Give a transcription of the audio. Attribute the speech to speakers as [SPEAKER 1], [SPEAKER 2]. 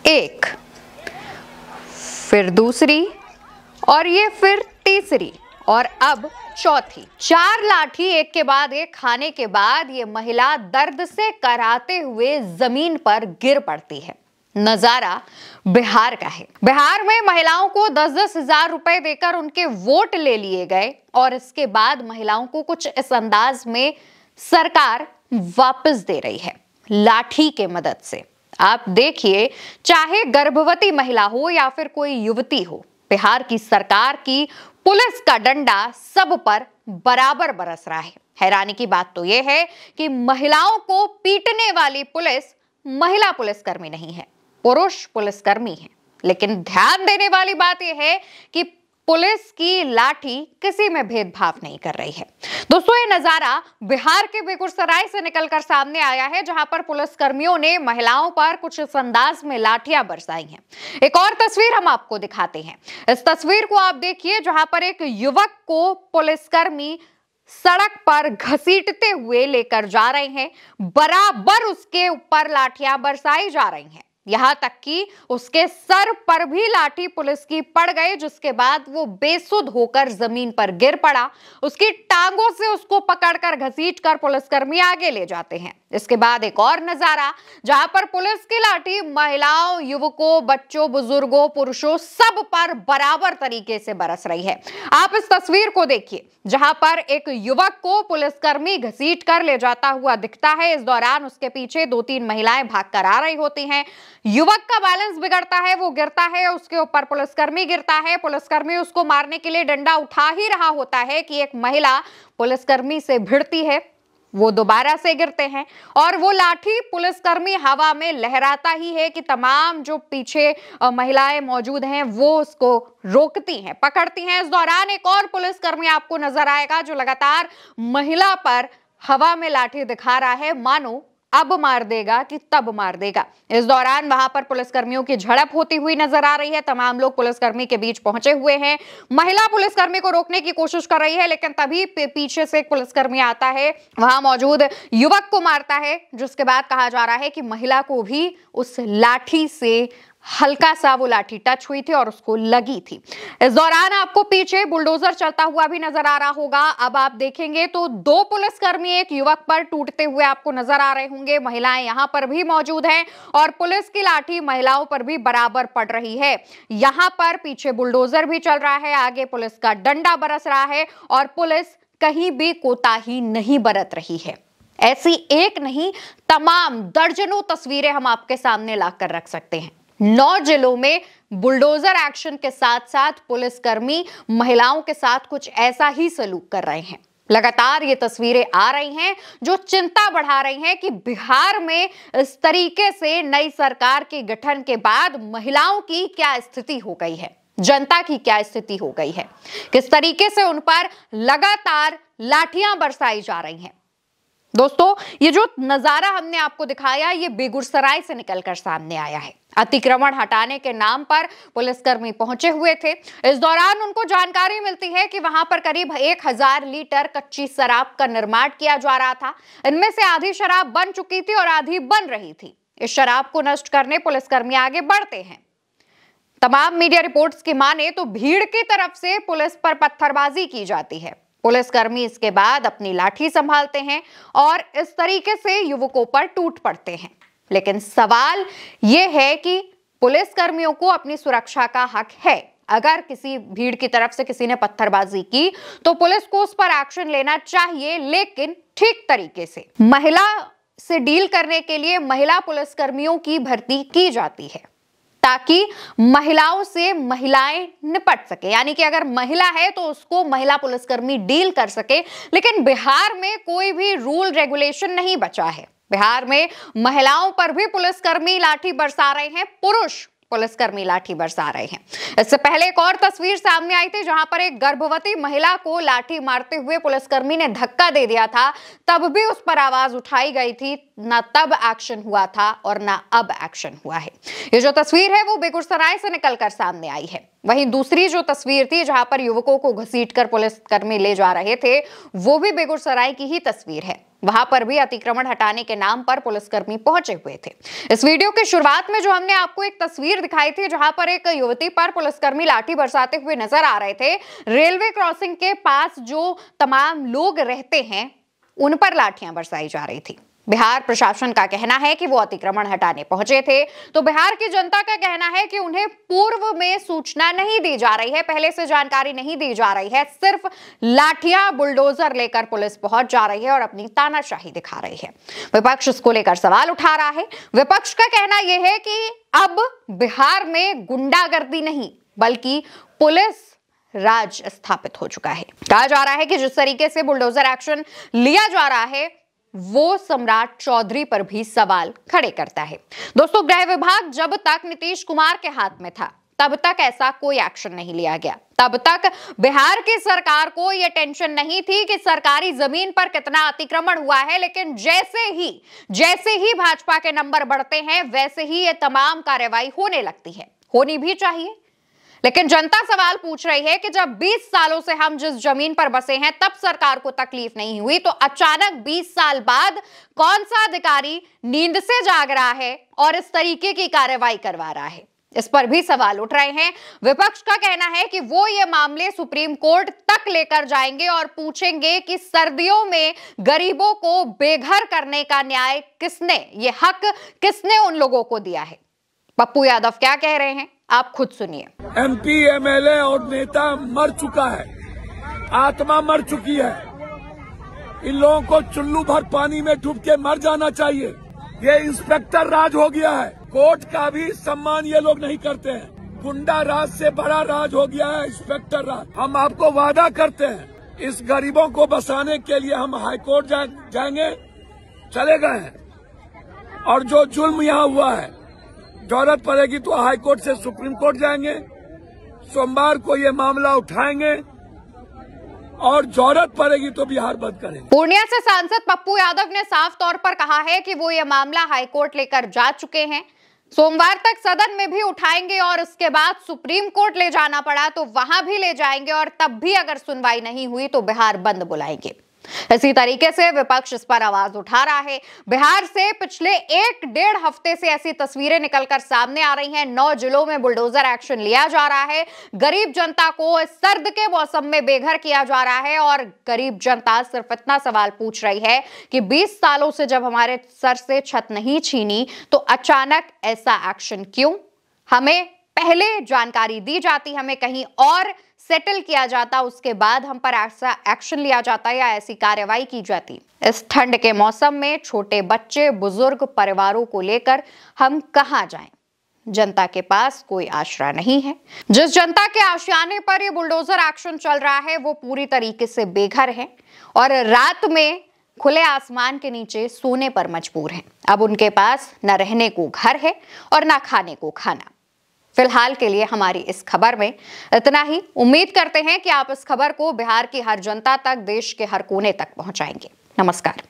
[SPEAKER 1] एक, फिर दूसरी, और ये फिर तीसरी, और अब चौथी। 4 लाठी एक के बाद एक खाने के बाद ये महिला दर्द से कराहते हुए जमीन पर गिर पड़ती है। नजारा बिहार का है। बिहार में महिलाओं को 10-10 हजार रुपए देकर उनके वोट ले लिए गए और इसके बाद महिलाओं को कुछ इस अंदाज में सरकार वापस दे रही है, लाठी के मदद से। आप देखिए, चाहे गर्भवती महिला हो या फिर कोई युवती हो, बिहार की सरकार की पुलिस का डंडा सब पर बराबर बरस रहा है। हैरानी की बात तो यह है कि महिलाओं को पीटने वाली पुलिस महिला पुलिसकर्मी नहीं है, पुरुष पुलिसकर्मी है। लेकिन ध्यान देने वाली बात यह है कि पुलिस की लाठी किसी में भेदभाव नहीं कर रही है। दोस्तों, ये नजारा बिहार के बेगूसराय से निकलकर सामने आया है, जहां पर पुलिसकर्मियों ने महिलाओं पर कुछ इस अंदाज में लाठियां बरसाई हैं। एक और तस्वीर हम आपको दिखाते हैं। इस तस्वीर को आप देखिए, जहां पर एक युवक को पुलिसकर्मी सड़क पर घसीटते हुए लेकर जा रहे हैं, बराबर उसके ऊपर लाठियां बरसाई जा रही हैं। यहां तक कि उसके सर पर भी लाठी पुलिस की पड़ गई, जिसके बाद वो बेसुध होकर जमीन पर गिर पड़ा। उसकी टांगों से उसको पकड़कर घसीटकर पुलिसकर्मी आगे ले जाते हैं। इसके बाद एक और नजारा, जहां पर पुलिस की लाठी महिलाओं, युवकों, बच्चों, बुजुर्गों, पुरुषों सब पर बराबर तरीके से बरस रही है। आप इस तस्वीर को देखिए, जहां पर एक युवक को पुलिसकर्मी घसीट कर ले जाता हुआ दिखता है। इस दौरान उसके पीछे 2-3 महिलाएं भागकर आ रही होती हैं। युवक का बैलेंस बिगड़ता है, वो गिरता है, उसके ऊपर पुलिसकर्मी गिरता है। पुलिसकर्मी उसको मारने के लिए डंडा उठा ही रहा होता है कि एक महिला पुलिसकर्मी से भिड़ती है, वो दोबारा से गिरते हैं और वो लाठी पुलिसकर्मी हवा में लहराता ही है कि तमाम जो पीछे महिलाएं मौजूद हैं वो उसको रोकती हैं, पकड़ती हैं। इस दौरान एक और पुलिसकर्मी आपको नजर आएगा जो लगातार महिला पर हवा में लाठी दिखा रहा है, मानो अब मार देगा कि तब मार देगा। इस दौरान वहां पर पुलिसकर्मियों की झड़प होती हुई नजर आ रही है। तमाम लोग पुलिसकर्मी के बीच पहुंचे हुए हैं। महिला पुलिसकर्मी को रोकने की कोशिश कर रही है, लेकिन तभी पीछे से एक पुलिसकर्मी आता है, वहां मौजूद युवक को मारता है, जिसके बाद कहा जा रहा है कि महिला को भी उस लाठी से हल्का सा वो लाठी टच हुई थी और उसको लगी थी। इस दौरान आपको पीछे बुलडोजर चलता हुआ भी नजर आ रहा होगा। अब आप देखेंगे तो 2 पुलिसकर्मी एक युवक पर टूटते हुए आपको नजर आ रहे होंगे। महिलाएं यहां पर भी मौजूद हैं और पुलिस की लाठी महिलाओं पर भी बराबर पड़ रही है। यहां पर पीछे बुलडोजर भी चल रहा है, आगे पुलिस का डंडा बरस रहा है और पुलिस कहीं भी कोताही नहीं बरत रही है। ऐसी एक नहीं, तमाम दर्जनों तस्वीरें हम आपके सामने लाकर रख सकते हैं। 9 जिलों में बुलडोजर एक्शन के साथ साथ पुलिसकर्मी महिलाओं के साथ कुछ ऐसा ही सलूक कर रहे हैं। लगातार ये तस्वीरें आ रही हैं जो चिंता बढ़ा रही हैं कि बिहार में इस तरीके से नई सरकार के गठन के बाद महिलाओं की क्या स्थिति हो गई है, जनता की क्या स्थिति हो गई है, किस तरीके से उन पर लगातार लाठियां बरसाई जा रही हैं। दोस्तों, ये जो नजारा हमने आपको दिखाया, ये बेगूसराय से निकलकर सामने आया है। अतिक्रमण हटाने के नाम पर पुलिसकर्मी पहुंचे हुए थे। इस दौरान उनको जानकारी मिलती है कि वहां पर करीब 1000 लीटर कच्ची शराब का निर्माण किया जा रहा था। इनमें से आधी शराब बन चुकी थी और आधी बन रही थी। इस शराब को नष्ट करने पुलिसकर्मी आगे बढ़ते हैं। तमाम मीडिया रिपोर्ट्स की माने तो भीड़ की तरफ से पुलिस पर पत्थरबाजी की जाती है। पुलिसकर्मी इसके बाद अपनी लाठी संभालते हैं और इस तरीके से युवकों पर टूट पड़ते हैं। लेकिन सवाल यह है कि पुलिसकर्मियों को अपनी सुरक्षा का हक है। अगर किसी भीड़ की तरफ से किसी ने पत्थरबाजी की तो पुलिस को उस पर एक्शन लेना चाहिए, लेकिन ठीक तरीके से। महिला से डील करने के लिए महिला पुलिसकर्मियों की भर्ती की जाती है ताकि महिलाओं से महिलाएं निपट सके, यानी कि अगर महिला है तो उसको महिला पुलिसकर्मी डील कर सके। लेकिन बिहार में कोई भी रूल रेगुलेशन नहीं बचा है। बिहार में महिलाओं पर भी पुलिसकर्मी लाठी बरसा रहे हैं, पुरुष पुलिसकर्मी लाठी बरसा रहे हैं। इससे पहले एक और तस्वीर सामने आई थी जहां पर एक गर्भवती महिला को लाठी मारते हुए पुलिसकर्मी ने धक्का दे दिया था। तब भी उस पर आवाज उठाई गई थी, ना तब एक्शन हुआ था और ना अब एक्शन हुआ है। ये जो तस्वीर है वो बेगूसराय से निकलकर सामने आई है। वहीं दूसरी जो तस्वीर थी जहां पर युवकों को घसीटकर पुलिसकर्मी ले जा रहे थे, वो भी बेगूसराय की ही तस्वीर है। वहां पर भी अतिक्रमण हटाने के नाम पर पुलिसकर्मी पहुंचे हुए थे। इस वीडियो की शुरुआत में जो हमने आपको एक तस्वीर दिखाई थी जहां पर एक युवती पर पुलिसकर्मी लाठी बरसाते हुए नजर आ रहे थे, रेलवे क्रॉसिंग के पास जो तमाम लोग रहते हैं उन पर लाठियां बरसाई जा रही थी। बिहार प्रशासन का कहना है कि वो अतिक्रमण हटाने पहुंचे थे, तो बिहार की जनता का कहना है कि उन्हें पूर्व में सूचना नहीं दी जा रही है, पहले से जानकारी नहीं दी जा रही है, सिर्फ लाठियां बुलडोजर लेकर पुलिस पहुंच जा रही है और अपनी तानाशाही दिखा रही है। विपक्ष इसको लेकर सवाल उठा रहा है। विपक्ष का कहना यह है कि अब बिहार में गुंडागर्दी नहीं बल्कि पुलिस राज स्थापित हो चुका है। कहा जा रहा है कि जिस तरीके से बुलडोजर एक्शन लिया जा रहा है वो सम्राट चौधरी पर भी सवाल खड़े करता है। दोस्तों, गृह विभाग जब तक नीतीश कुमार के हाथ में था तब तक ऐसा कोई एक्शन नहीं लिया गया। तब तक बिहार की सरकार को यह टेंशन नहीं थी कि सरकारी जमीन पर कितना अतिक्रमण हुआ है, लेकिन जैसे ही भाजपा के नंबर बढ़ते हैं वैसे ही ये तमाम कार्रवाई होने लगती है। होनी भी चाहिए, लेकिन जनता सवाल पूछ रही है कि जब 20 सालों से हम जिस जमीन पर बसे हैं तब सरकार को तकलीफ नहीं हुई, तो अचानक 20 साल बाद कौन सा अधिकारी नींद से जाग रहा है और इस तरीके की कार्रवाई करवा रहा है? इस पर भी सवाल उठ रहे हैं। विपक्ष का कहना है कि वो ये मामले सुप्रीम कोर्ट तक लेकर जाएंगे और पूछेंगे कि सर्दियों में गरीबों को बेघर करने का न्याय किसने, ये हक किसने उन लोगों को दिया है। पप्पू यादव क्या कह रहे हैं आप खुद सुनिए।
[SPEAKER 2] MP, MLA और नेता मर चुका है, आत्मा मर चुकी है। इन लोगों को चुल्लू भर पानी में डूब के मर जाना चाहिए। ये इंस्पेक्टर राज हो गया है, कोर्ट का भी सम्मान ये लोग नहीं करते हैं। गुंडा राज से बड़ा राज हो गया है इंस्पेक्टर राज। हम आपको वादा करते हैं, इस गरीबों को बसाने के लिए हम हाई कोर्ट जाएंगे, चले गए हैं। और जो जुल्म यहाँ हुआ है, जरूरत पड़ेगी तो हाई कोर्ट से सुप्रीम कोर्ट जाएंगे। सोमवार को ये मामला उठाएंगे और जरूरत पड़ेगी तो बिहार बंद करेंगे।
[SPEAKER 1] पूर्णिया से सांसद पप्पू यादव ने साफ तौर पर कहा है कि वो ये मामला हाई कोर्ट लेकर जा चुके हैं, सोमवार तक सदन में भी उठाएंगे और उसके बाद सुप्रीम कोर्ट ले जाना पड़ा तो वहां भी ले जाएंगे और तब भी अगर सुनवाई नहीं हुई तो बिहार बंद बुलाएंगे। इसी तरीके से विपक्ष इस पर आवाज उठा रहा है। बिहार से पिछले 1-1.5 हफ्ते से ऐसी तस्वीरें निकलकर सामने आ रही हैं। 9 जिलों में बुलडोजर एक्शन लिया जा रहा है। गरीब जनता को इस सर्द के मौसम में बेघर किया जा रहा है और गरीब जनता सिर्फ इतना सवाल पूछ रही है कि 20 सालों से जब हमारे सर से छत नहीं छीनी तो अचानक ऐसा एक्शन क्यों? हमें पहले जानकारी दी जाती, हमें कहीं और सेटल किया जाता, उसके बाद हम पर ऐसा एक्शन लिया जाता या ऐसी कार्रवाई की जाती। इस ठंड के मौसम में छोटे बच्चे, बुजुर्ग, परिवारों को लेकर हम कहां जाएं? जनता के पास कोई आसरा नहीं है। जिस जनता के आशियाने पर ये बुलडोजर एक्शन चल रहा है वो पूरी तरीके से बेघर है और रात में खुले आसमान के नीचे सोने पर मजबूर हैं। अब उनके पास न रहने को घर है और न खाने को खाना। फिलहाल के लिए हमारी इस खबर में इतना ही। उम्मीद करते हैं कि आप इस खबर को बिहार की हर जनता तक, देश के हर कोने तक पहुंचाएंगे। नमस्कार।